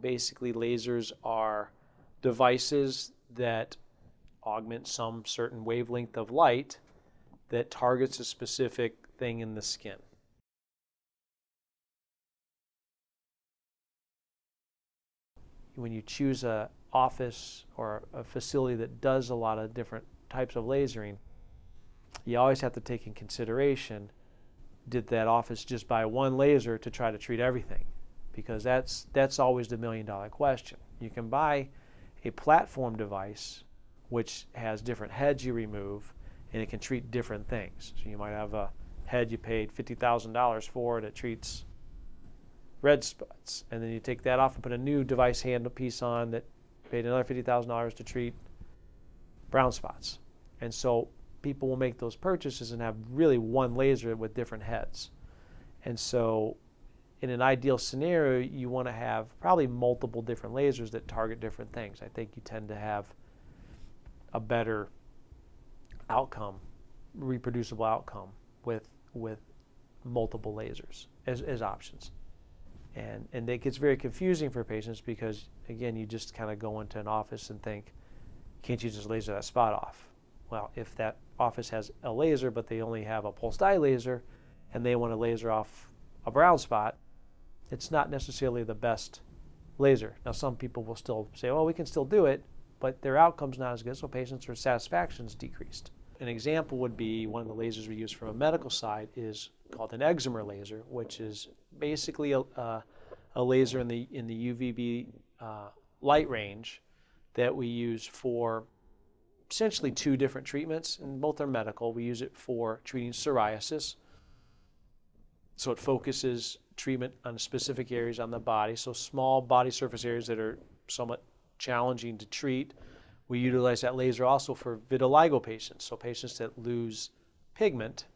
Basically lasers are devices that augment some certain wavelength of light that targets a specific thing in the skin. When you choose an office or a facility that does a lot of different types of lasering, you always have to take in consideration, did that office just buy one laser to try to treat everything? Because that's always the million-dollar question. You can buy a platform device which has different heads you remove, and it can treat different things. So you might have a head you paid $50,000 for that treats red spots, and then you take that off and put a new device handle piece on that paid another $50,000 to treat brown spots. And so people will make those purchases and have really one laser with different heads. And so in an ideal scenario, you want to have probably multiple different lasers that target different things. I think you tend to have a better outcome, reproducible outcome with multiple lasers as options. And it gets very confusing for patients because, again, you just kind of go into an office and think, can't you just laser that spot off? Well, if that office has a laser but they only have a pulsed dye laser and they want to laser off a brown spot, it's not necessarily the best laser. Now, some people will still say, well, we can still do it, but their outcome's not as good, so patients' satisfaction is decreased. An example would be one of the lasers we use from a medical side is called an excimer laser, which is basically a laser in the UVB light range that we use for essentially two different treatments, and both are medical. We use it for treating psoriasis. So it focuses treatment on specific areas on the body, so small body surface areas that are somewhat challenging to treat. We utilize that laser also for vitiligo patients, so patients that lose pigment